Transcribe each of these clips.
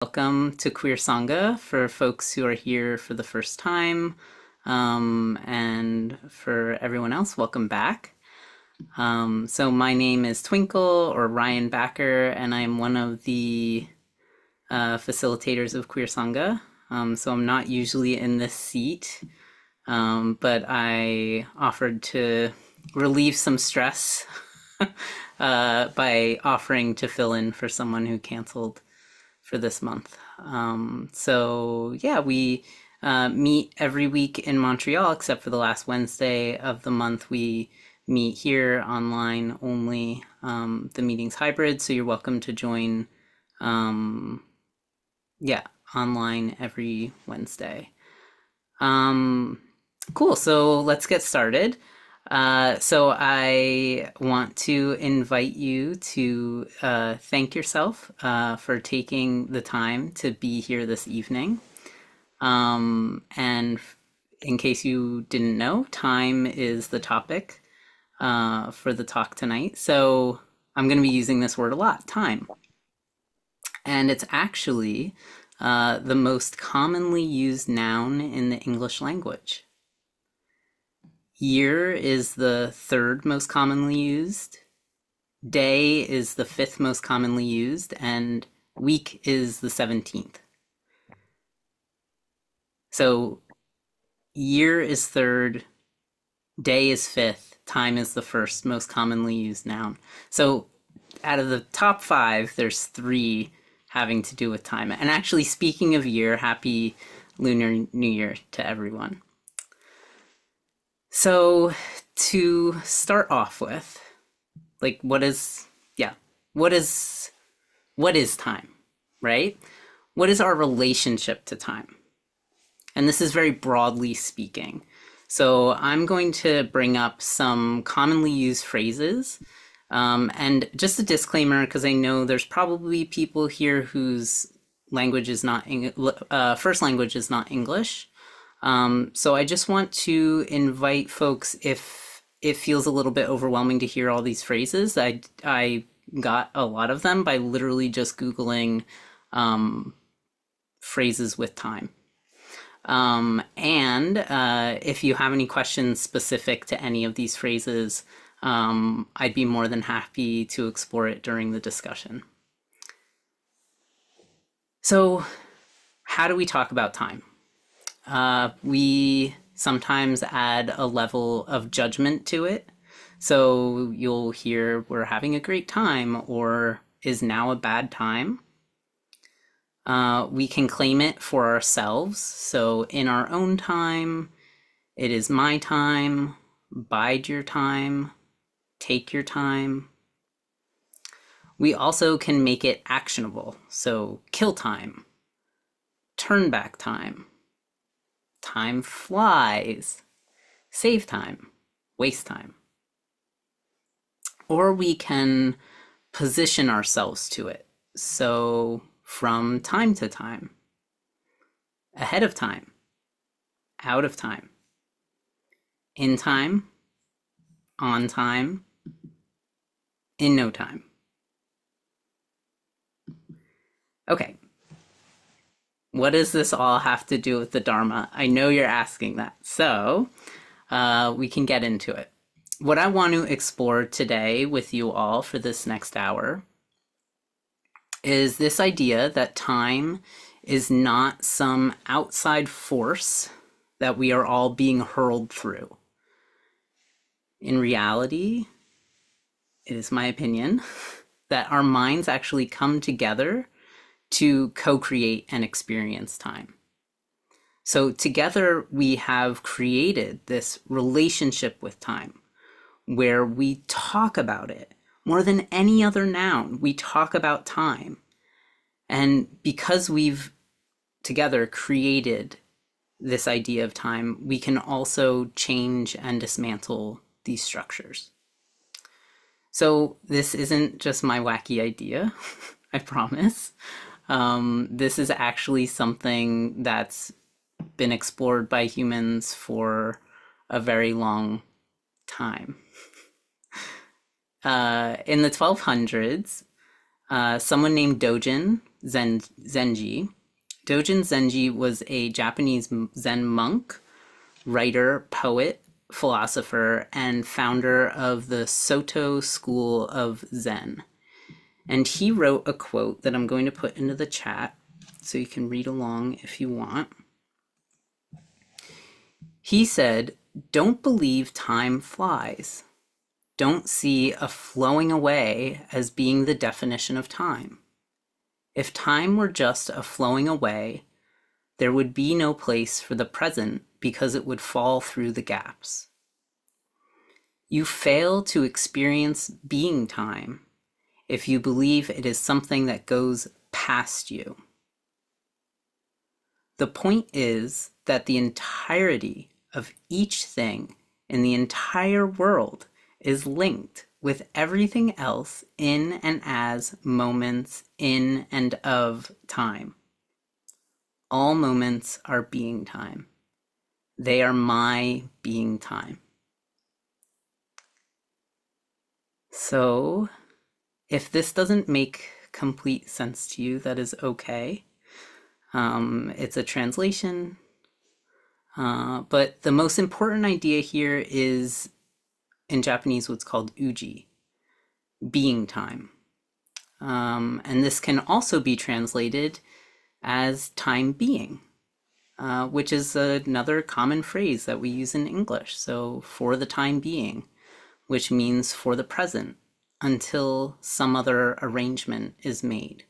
Welcome to Queer Sangha for folks who are here for the first time, and for everyone else, welcome back. So my name is Twinkle or Ryan Backer, and I'm one of the facilitators of Queer Sangha. So I'm not usually in this seat, but I offered to relieve some stress by offering to fill in for someone who canceled for this month. So yeah, we meet every week in Montreal, except for the last Wednesday of the month. We meet here online only. The meeting's hybrid, so you're welcome to join, yeah, online every Wednesday. Cool, so let's get started. So I want to invite you to thank yourself for taking the time to be here this evening. And in case you didn't know, time is the topic for the talk tonight. So I'm going to be using this word a lot, time. And it's actually the most commonly used noun in the English language. Year is the third most commonly used. Day is the fifth most commonly used, and week is the 17th. So year is third, day is fifth, time is the first most commonly used noun. So out of the top five, there's three having to do with time. And actually, speaking of year, happy Lunar New Year to everyone. So to start off with, like, what is time, right? What is our relationship to time? And this is very broadly speaking. So I'm going to bring up some commonly used phrases. And just a disclaimer, because I know there's probably people here whose language is not first language is not English. So I just want to invite folks, if it feels a little bit overwhelming to hear all these phrases, I got a lot of them by literally just Googling phrases with time. And if you have any questions specific to any of these phrases, I'd be more than happy to explore it during the discussion. So how do we talk about time? We sometimes add a level of judgment to it. So you'll hear we're having a great time or is now a bad time. We can claim it for ourselves. So in our own time, it is my time, bide your time, take your time. We also can make it actionable. So kill time, turn back time, time flies, save time, waste time. Or we can position ourselves to it. So from time to time, ahead of time, out of time, in time, on time, in no time. Okay. What does this all have to do with the Dharma? I know you're asking that. So we can get into it. What I want to explore today with you all for this next hour is this idea that time is not some outside force that we are all being hurled through. In reality, it is my opinion that our minds actually come together to co-create and experience time. So together we have created this relationship with time where we talk about it more than any other noun. We talk about time. And because we've together created this idea of time, we can also change and dismantle these structures. So this isn't just my wacky idea, I promise. This is actually something that's been explored by humans for a very long time. In the 1200s, Someone named Zenji. Dojin Zenji was a Japanese Zen monk, writer, poet, philosopher, and founder of the Soto school of Zen. And he wrote a quote that I'm going to put into the chat so you can read along if you want. He said, "Don't believe time flies. Don't see a flowing away as being the definition of time. If time were just a flowing away, there would be no place for the present because it would fall through the gaps. You fail to experience being time if you believe it is something that goes past you. The point is that the entirety of each thing in the entire world is linked with everything else in and as moments in and of time. All moments are being time. They are my being time." So, if this doesn't make complete sense to you, that is okay. It's a translation. But the most important idea here is, in Japanese, what's called uji, being time. And this can also be translated as time being, which is another common phrase that we use in English. So, for the time being, which means for the present, until some other arrangement is made.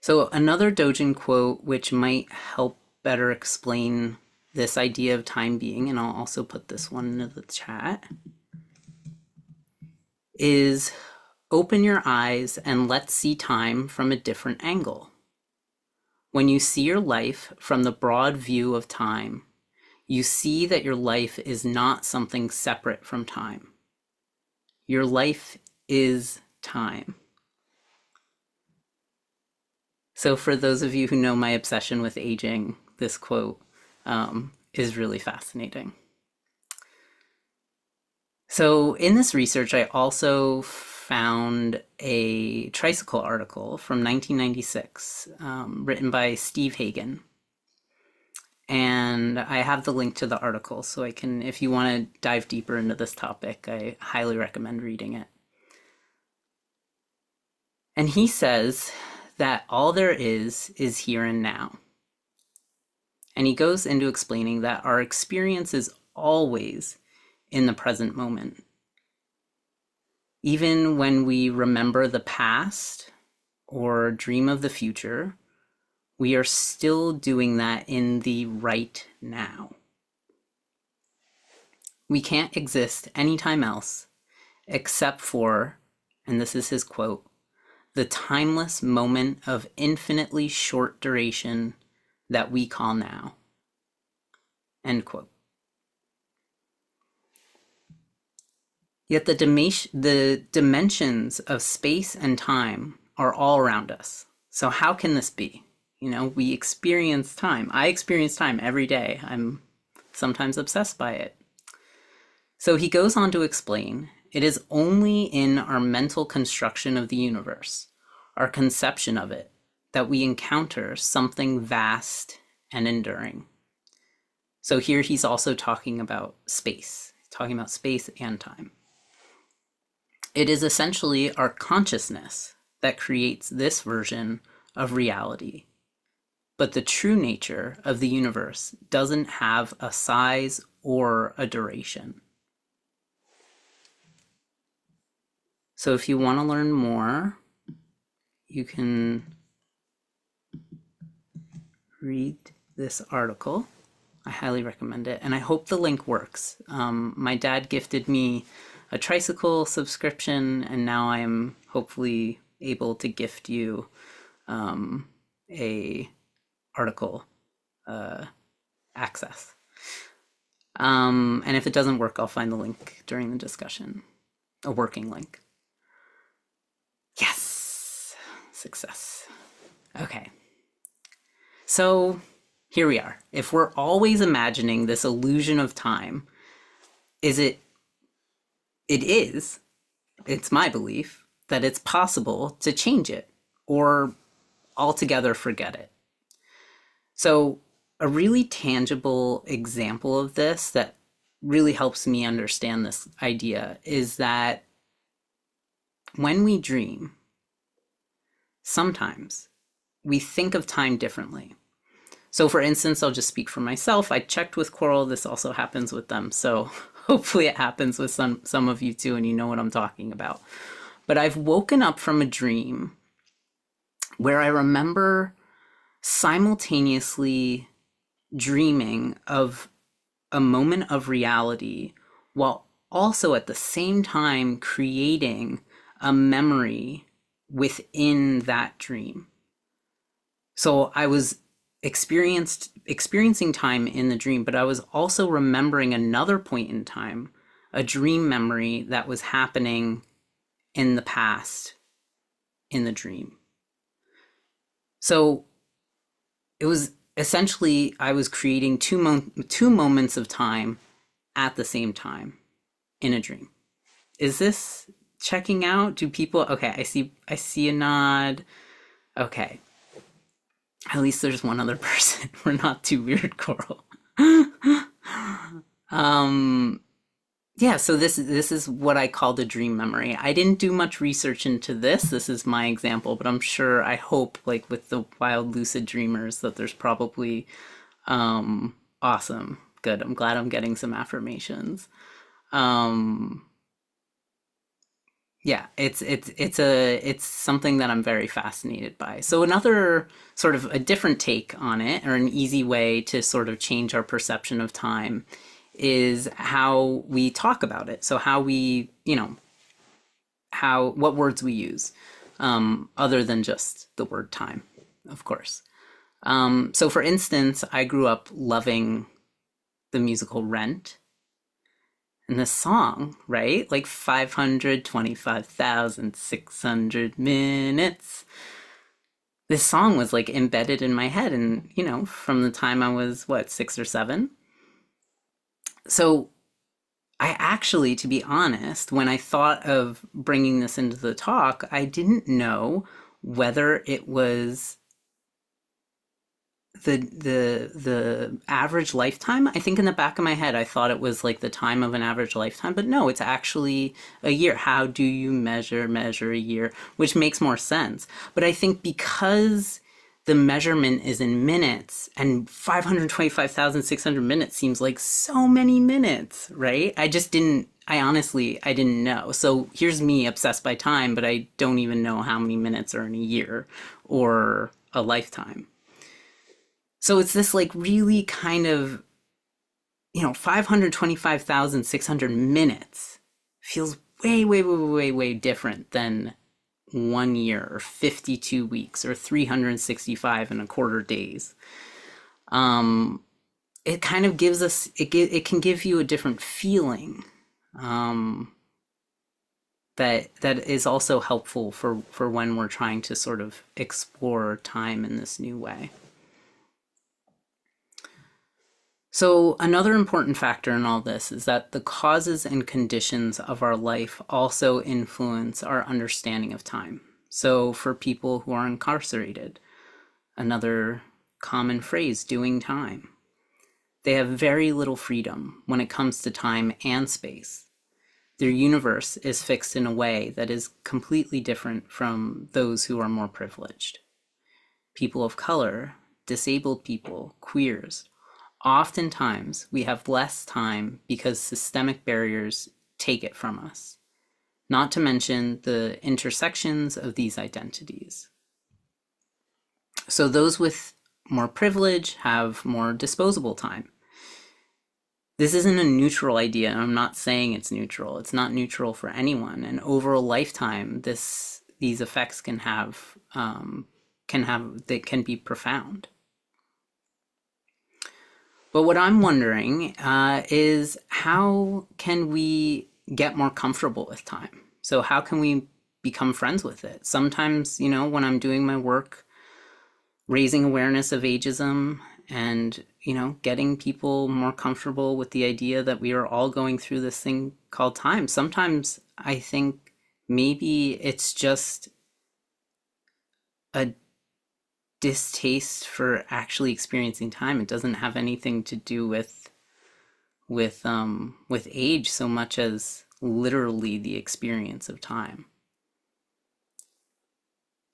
So another Dojin quote, which might help better explain this idea of time being, and I'll also put this one into the chat, is, "Open your eyes and let's see time from a different angle. When you see your life from the broad view of time, you see that your life is not something separate from time. Your life is time." So for those of you who know my obsession with aging, this quote is really fascinating. So in this research, I also found a tricycle article from 1996 written by Steve Hagen. And I have the link to the article, so I can, if you want to dive deeper into this topic, I highly recommend reading it. And he says that all there is here and now. And he goes into explaining that our experience is always in the present moment. Even when we remember the past or dream of the future, we are still doing that in the right now. We can't exist anytime else except for, and this is his quote, "the timeless moment of infinitely short duration that we call now." End quote. Yet the dimensions of space and time are all around us. So how can this be? You know, we experience time. I experience time every day. I'm sometimes obsessed by it. So he goes on to explain, it is only in our mental construction of the universe, our conception of it, that we encounter something vast and enduring. So here he's also talking about space. He's talking about space and time. It is essentially our consciousness that creates this version of reality. But the true nature of the universe doesn't have a size or a duration. So if you want to learn more, you can read this article. I highly recommend it, and I hope the link works. My dad gifted me a tricycle subscription, and now I am hopefully able to gift you a article access. And if it doesn't work, I'll find the link during the discussion, a working link. Yes, success. Okay. So here we are. If we're always imagining this illusion of time, it is, it's my belief that it's possible to change it or altogether forget it. So, a really tangible example of this that really helps me understand this idea is that when we dream, sometimes we think of time differently. So, for instance, I'll just speak for myself. I checked with Coral. This also happens with them. So, hopefully, it happens with some of you too, and you know what I'm talking about. But I've woken up from a dream where I remember simultaneously dreaming of a moment of reality while also at the same time creating a memory within that dream. So I was experiencing time in the dream, but I was also remembering another point in time, a dream memory that was happening in the past in the dream. So it was essentially I was creating two moments of time at the same time in a dream. Is this checking out? Do people okay, I see a nod. Okay. At least there's one other person. We're not too weird, Coral. um yeah, so this is what I call the dream memory. I didn't do much research into this. This is my example, but I'm sure I hope like with the wild lucid dreamers that there's probably awesome. Good. I'm glad I'm getting some affirmations. Um yeah, it's something that I'm very fascinated by. So another sort of a different take on it, or an easy way to sort of change our perception of time, is how we talk about it. So how we, how what words we use, other than just the word time, of course. So for instance, I grew up loving the musical Rent. And the song, right? Like 525,600 minutes. This song was like embedded in my head, and from the time I was, what, 6 or 7? So I actually, to be honest, when I thought of bringing this into the talk, I didn't know whether it was the average lifetime. I think in the back of my head I thought it was like the time of an average lifetime, but no, it's actually a year. How do you measure a year? Which makes more sense. But I think because the measurement is in minutes, and 525,600 minutes seems like so many minutes, right? I honestly, I didn't know. So here's me obsessed by time, but I don't even know how many minutes are in a year or a lifetime. So it's this like really kind of, 525,600 minutes feels way, way, way, way, way different than 1 year or 52 weeks or 365 and a quarter days. It kind of gives us, it can give you a different feeling, that is also helpful for when we're trying to sort of explore time in this new way. So another important factor in all this is that the causes and conditions of our life also influence our understanding of time. So for people who are incarcerated, another common phrase, doing time. They have very little freedom when it comes to time and space. Their universe is fixed in a way that is completely different from those who are more privileged. People of color, disabled people, queers, oftentimes we have less time because systemic barriers take it from us, not to mention the intersections of these identities. So those with more privilege have more disposable time. This isn't a neutral idea, and I'm not saying it's neutral. It's not neutral for anyone. And over a lifetime, these effects they can be profound. But what I'm wondering is how can we get more comfortable with time? So how can we become friends with it? Sometimes, when I'm doing my work, raising awareness of ageism and, getting people more comfortable with the idea that we are all going through this thing called time. Sometimes I think maybe it's just a distaste for actually experiencing time. It doesn't have anything to do with age so much as literally the experience of time.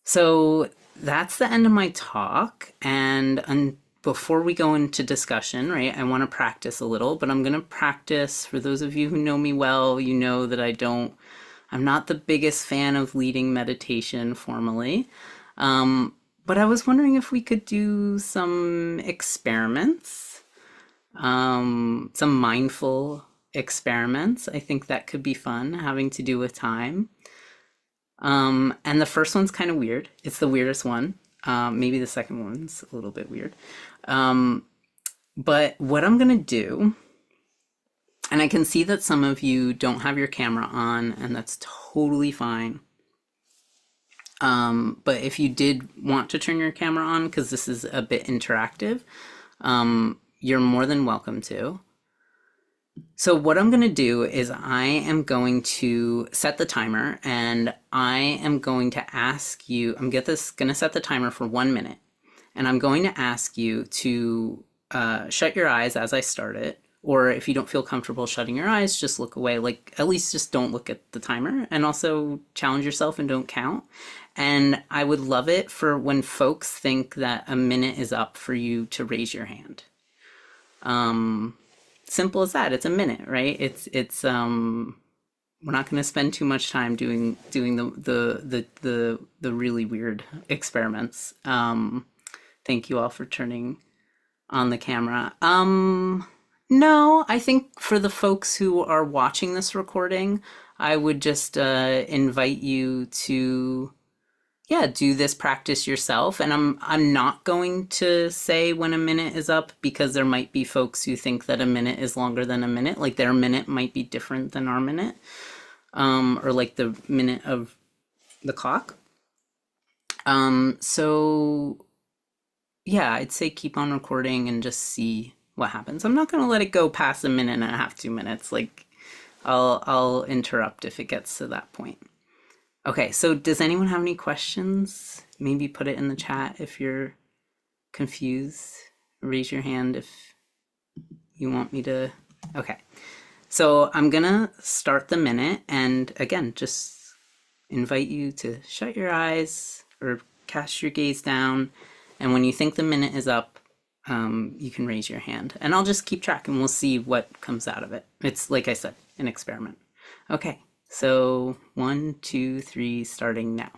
So that's the end of my talk. And before we go into discussion, right, I want to practice a little, but I'm going to practice. For those of you who know me well, you know that I'm not the biggest fan of leading meditation formally. But I was wondering if we could do some experiments, some mindful experiments. I think that could be fun, having to do with time. And the first one's kind of weird. It's the weirdest one. Maybe the second one's a little bit weird. But what I'm gonna do, and I can see that some of you don't have your camera on, and that's totally fine. But if you did want to turn your camera on, because this is a bit interactive, you're more than welcome to. So what I'm going to do is I am going to set the timer, and I am going to ask you, I'm going to set the timer for 1 minute, and I'm going to ask you to shut your eyes as I start it. Or if you don't feel comfortable shutting your eyes, just look away. Like, at least just don't look at the timer, and also challenge yourself and don't count. And I would love it for when folks think that a minute is up for you to raise your hand. Simple as that. It's a minute, right? We're not going to spend too much time doing the really weird experiments. Thank you all for turning on the camera. No, I think for the folks who are watching this recording, I would just invite you to, yeah, do this practice yourself. And I'm not going to say when a minute is up, because there might be folks who think that a minute is longer than a minute. Like their minute might be different than our minute, or like the minute of the clock. So yeah, I'd say keep on recording and just see what happens. I'm not going to let it go past a minute and a half, 2 minutes. Like I'll interrupt if it gets to that point. Okay, so does anyone have any questions? Maybe put it in the chat if you're confused. Raise your hand if you want me to. Okay, so I'm gonna start the minute, and again, just invite you to shut your eyes or cast your gaze down, and when you think the minute is up, you can raise your hand, and I'll just keep track and we'll see what comes out of it. It's, like I said, an experiment. Okay. So 1, 2, 3, starting now.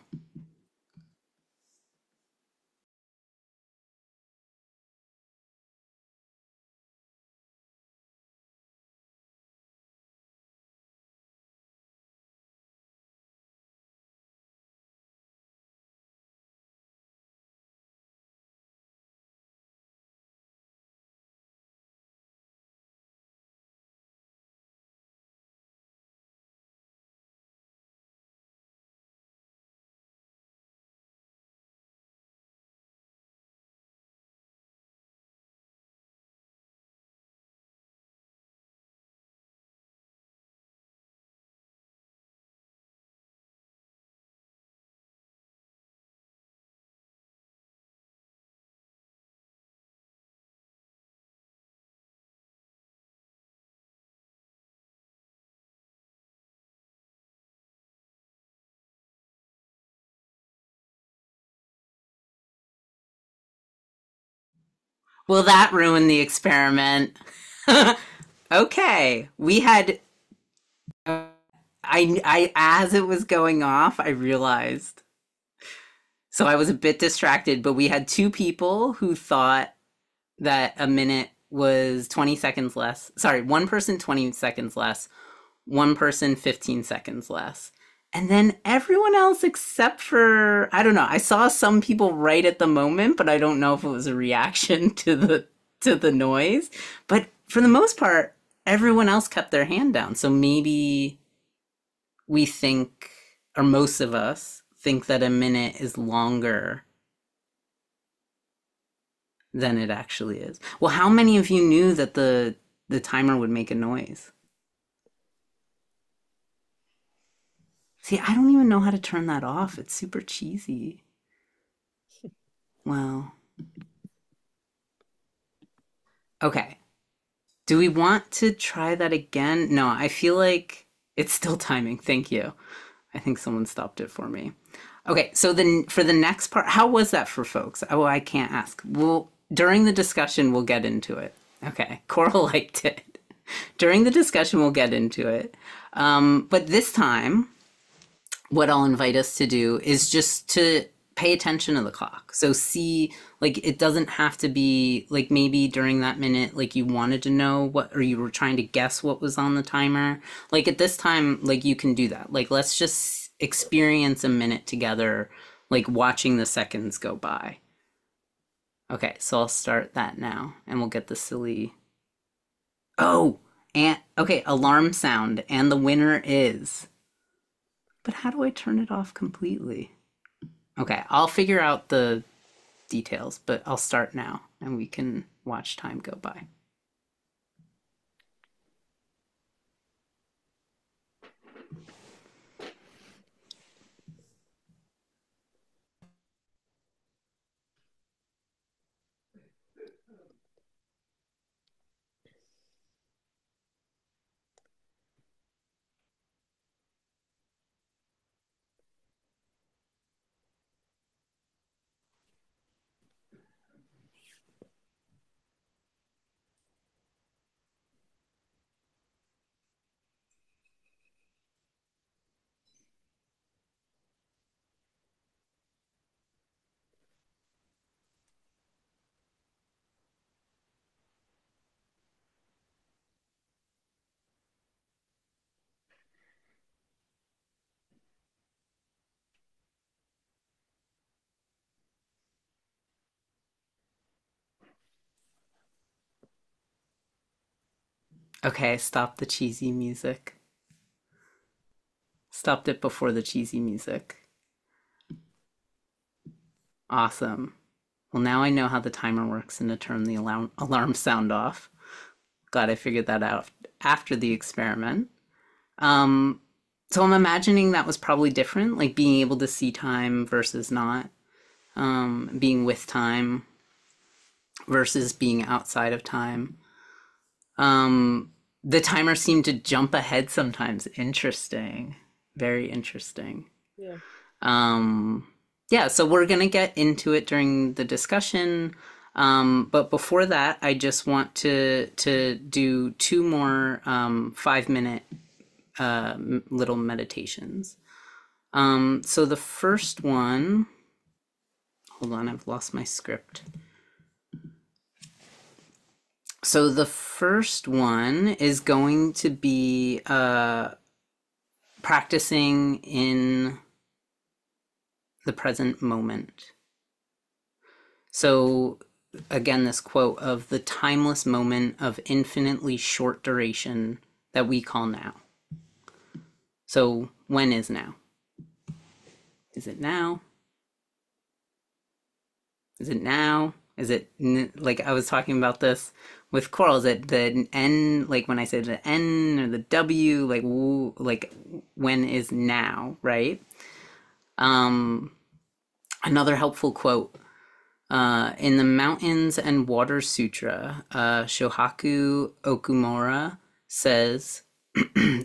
Will that ruin the experiment? Okay, we had. I as it was going off, I realized. So I was a bit distracted, but we had two people who thought that a minute was 20 seconds less. Sorry, one person 20 seconds less, one person 15 seconds less. And then everyone else except for, I don't know, I saw some people right at the moment, but I don't know if it was a reaction to the noise. But for the most part, everyone else kept their hand down. So maybe we think, or most of us think, that a minute is longer than it actually is. Well, how many of you knew that the timer would make a noise? See, I don't even know how to turn that off. It's super cheesy. Well, okay. Do we want to try that again? No, I feel like it's still timing. Thank you. I think someone stopped it for me. Okay, so then for the next part, how was that for folks? Oh, I can't ask. Well, during the discussion, we'll get into it. Okay, Coral liked it. During the discussion, we'll get into it. But this time, what I'll invite us to do is just to pay attention to the clock. So see, like, it doesn't have to be like maybe during that minute, like you wanted to know what, or you were trying to guess what was on the timer. Like at this time, like you can do that. Like, let's just experience a minute together, like watching the seconds go by. Okay, so I'll start that now and we'll get the silly. Oh, and okay, alarm sound, and the winner is. But how do I turn it off completely? Okay, I'll figure out the details, but I'll start now and we can watch time go by. Okay, stop the cheesy music. Stopped it before the cheesy music. Awesome. Well, now I know how the timer works and to turn the alarm sound off. Glad I figured that out after the experiment. Um, so I'm imagining that was probably different, like being able to see time versus not, being with time versus being outside of time. Um, the timer seemed to jump ahead sometimes. Interesting. Very interesting. Yeah. Um, yeah, so we're going to get into it during the discussion. But before that, I just want to do two more 5 minute little meditations. So the first one, hold on, I've lost my script. So the first one is going to be practicing in the present moment. So again, this quote of the timeless moment of infinitely short duration that we call now. So when is now? Is it now? Is it now? Is it like I was talking about this with Coral? Is it the N, like when I say the N or the W, like when is now, right? Another helpful quote in the Mountains and Water Sutra, Shohaku Okumura says,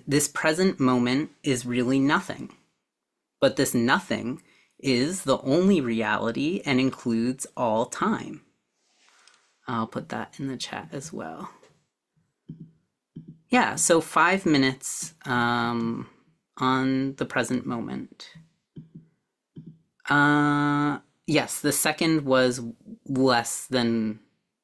this present moment is really nothing, but this nothing is the only reality and includes all time. I'll put that in the chat as well. Yeah, so 5 minutes on the present moment. Yes, the second was less than.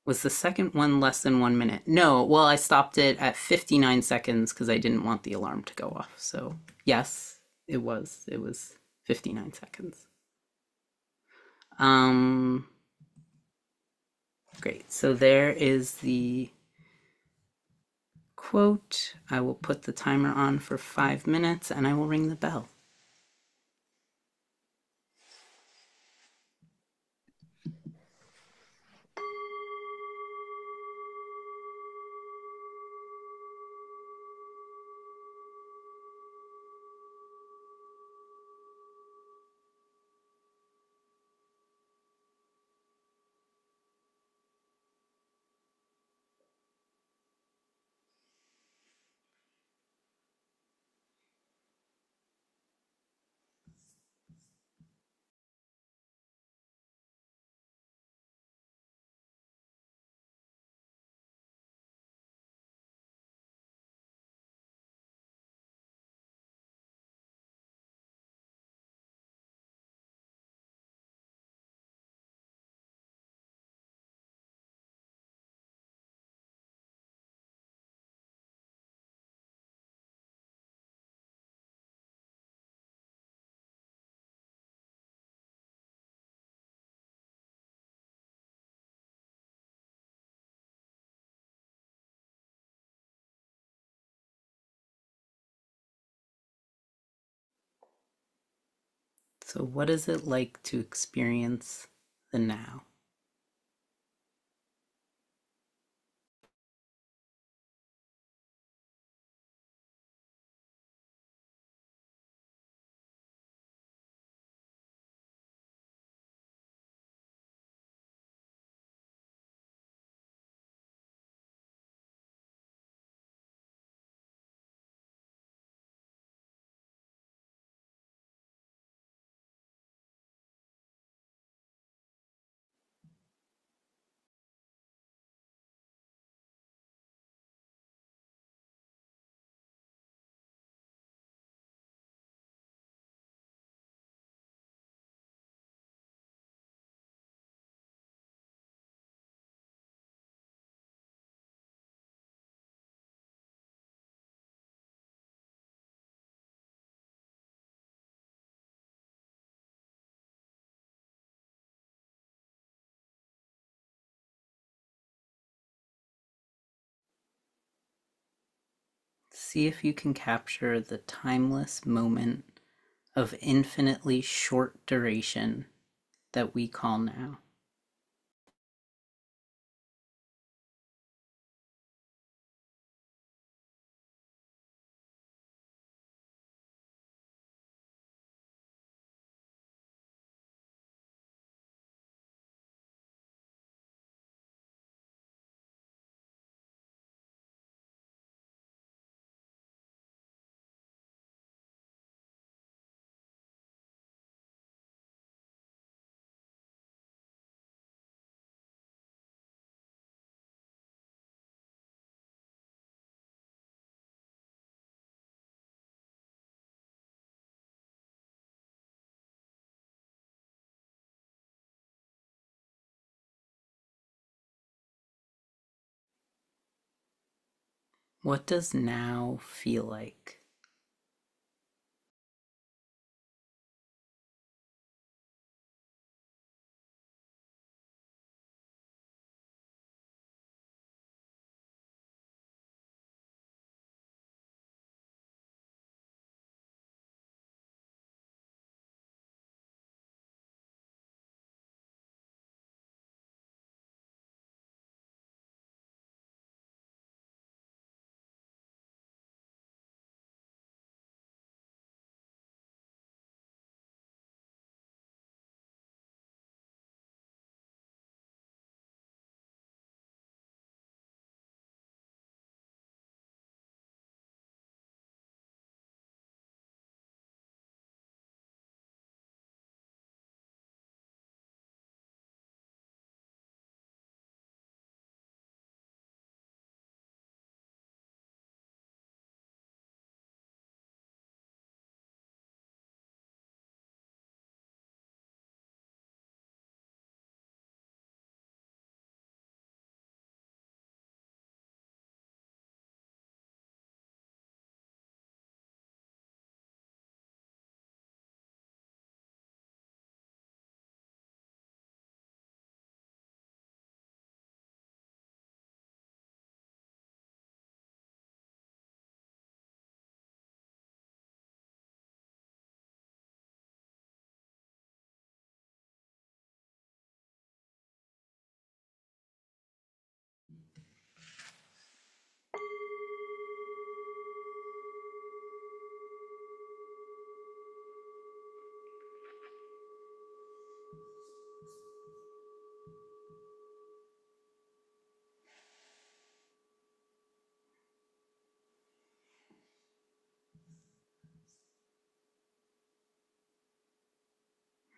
Was the second one less than 1 minute? No, well, I stopped it at 59 seconds because I didn't want the alarm to go off. So, yes, it was. It was 59 seconds. Um, Great. So there is the quote. I will put the timer on for 5 minutes and I will ring the bell. So, what is it like to experience the now? See if you can capture the timeless moment of infinitely short duration that we call now. What does now feel like?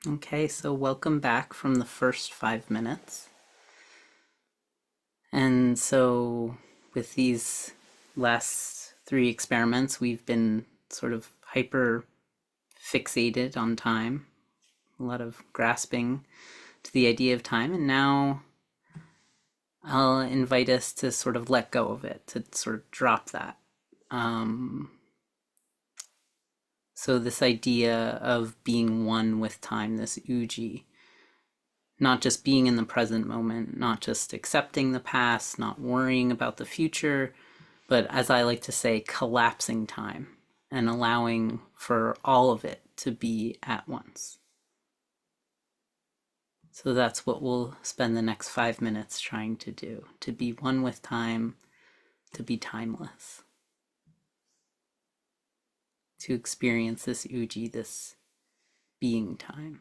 Okay, so welcome back from the first 5 minutes. And so, with these last three experiments, we've been sort of hyper fixated on time, a lot of grasping to the idea of time. And now I'll invite us to sort of let go of it, to sort of drop that. Um, so, this idea of being one with time, this uji, not just being in the present moment, not just accepting the past, not worrying about the future, but as I like to say, collapsing time and allowing for all of it to be at once. So that's what we'll spend the next 5 minutes trying to do, to be one with time, to be timeless, to experience this uji, this being time.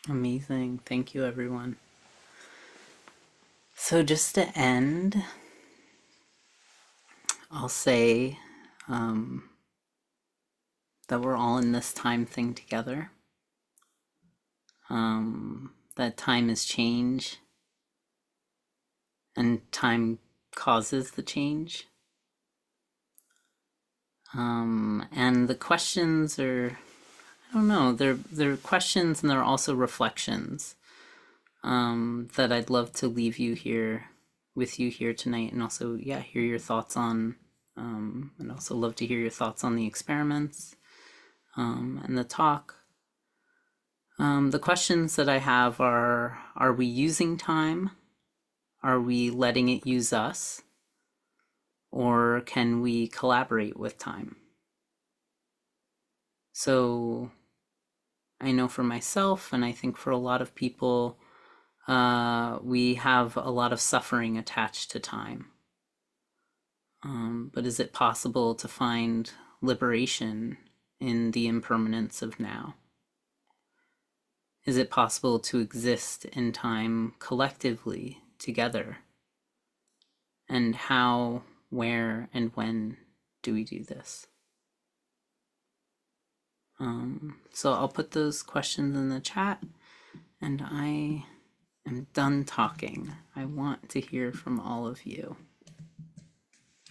Amazing. Thank you, everyone. So, just to end, I'll say that we're all in this time thing together. That time is change, and time causes the change. And the questions are, I don't know, they're questions and they're also reflections that I'd love to leave you here with you here tonight, and also, yeah, hear your thoughts on, and also love to hear your thoughts on the experiments and the talk. The questions that I have are we using time? Are we letting it use us? Or can we collaborate with time? So I know for myself, and I think for a lot of people, we have a lot of suffering attached to time. But is it possible to find liberation in the impermanence of now? Is it possible to exist in time collectively together? And how, where, and when do we do this? So I'll put those questions in the chat, and I am done talking. I want to hear from all of you.